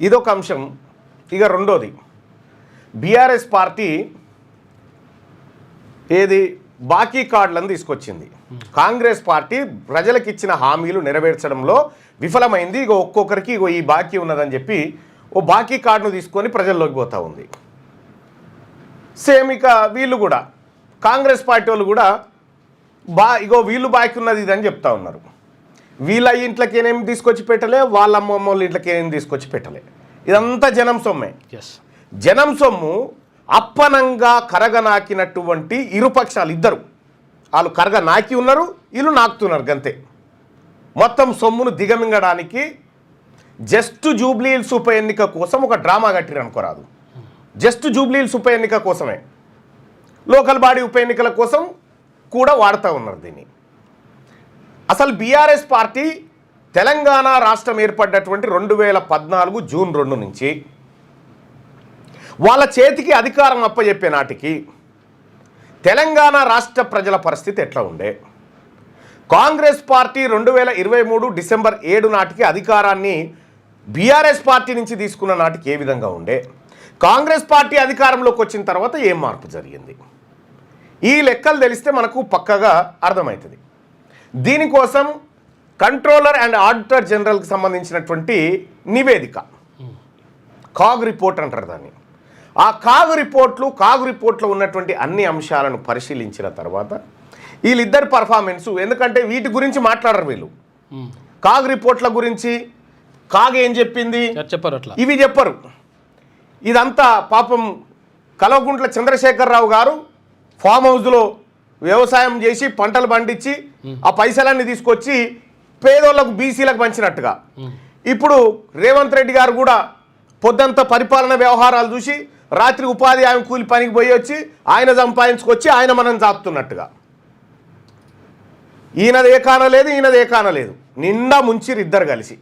ఇదొక అంశం. ఇక రెండోది, బీఆర్ఎస్ పార్టీ ఏది బాకీ కార్డులను తీసుకొచ్చింది. కాంగ్రెస్ పార్టీ ప్రజలకు ఇచ్చిన హామీలు నెరవేర్చడంలో విఫలమైంది. ఇక ఒక్కొక్కరికి ఇగో ఈ బాకీ ఉన్నదని చెప్పి ఓ బాకీ కార్డును తీసుకొని ప్రజల్లోకి పోతూ ఉంది. సేమ్ ఇక వీళ్ళు కూడా కాంగ్రెస్ పార్టీ వాళ్ళు కూడా ఇగో వీళ్ళు బాకీ ఉన్నది ఇదని చెప్తా ఉన్నారు. వీళ్ళ ఇంట్లోకి ఏమేమి తీసుకొచ్చి పెట్టలే, వాళ్ళ అమ్మమ్మ వాళ్ళ ఇంట్లోకి ఏమేమి తీసుకొచ్చి పెట్టలే. ఇదంతా జనం సొమ్మే. జనం సొమ్ము అప్పనంగా కరగనాకినటువంటి ఇరుపక్షాలు ఇద్దరు, వాళ్ళు కరగనాకి ఉన్నారు, వీళ్ళు నాకుతున్నారు గంతే. మొత్తం సొమ్మును దిగమింగడానికి జస్ట్ జూబ్లీహిల్స్ ఉప ఎన్నిక కోసం ఒక డ్రామా కట్టిరు అనుకోరాదు. జస్ట్ జూబ్లీహిల్స్ ఉప ఎన్నిక కోసమే, లోకల్ బాడీ ఉప ఎన్నికల కోసం కూడా వాడుతూ ఉన్నారు దీన్ని. అసలు బీఆర్ఎస్ పార్టీ తెలంగాణ రాష్ట్రం ఏర్పడ్డటువంటి 2014 జూన్ 2 నుంచి వాళ్ళ చేతికి అధికారం అప్పచెప్పే నాటికి తెలంగాణ రాష్ట్ర ప్రజల పరిస్థితి ఎట్లా ఉండే? కాంగ్రెస్ పార్టీ 2023 డిసెంబర్ 7 నాటికి అధికారాన్ని బీఆర్ఎస్ పార్టీ నుంచి తీసుకున్న నాటికి ఏ విధంగా ఉండే? కాంగ్రెస్ పార్టీ అధికారంలోకి వచ్చిన తర్వాత ఏం మార్పు జరిగింది? ఈ లెక్కలు తెలిస్తే మనకు పక్కగా అర్థమవుతుంది. దీనికోసం కంట్రోలర్ అండ్ ఆడిటర్ జనరల్కి సంబంధించినటువంటి నివేదిక, కాగ్ రిపోర్ట్ అంటారు దాన్ని. ఆ కాగ్ రిపోర్ట్లో ఉన్నటువంటి అన్ని అంశాలను పరిశీలించిన తర్వాత వీళ్ళిద్దరి పర్ఫార్మెన్సు, ఎందుకంటే వీటి గురించి మాట్లాడరు వీళ్ళు. కాగ్ రిపోర్ట్ల గురించి కాగ్ ఏం చెప్పింది చెప్పరు, అట్లా ఇవి చెప్పరు. ఇదంతా పాపం కల్వకుంట్ల చంద్రశేఖరరావు గారు ఫామ్ హౌస్లో వ్యవసాయం చేసి పంటలు పండించి ఆ పైసలన్నీ తీసుకొచ్చి పేదోళ్లకు బీసీలకు పంచినట్టుగా, ఇప్పుడు రేవంత్ రెడ్డి గారు కూడా పొద్దంతా పరిపాలన వ్యవహారాలు చూసి రాత్రి ఉపాధి హామీ కూలి పనికి పోయి వచ్చి ఆయన సంపాదించుకొచ్చి ఆయన మనం చాపుతున్నట్టుగా, ఈయనది ఏ కానలేదు ఈయనది ఏ కానలేదు, నిండా ముంచిరు ఇద్దరు కలిసి.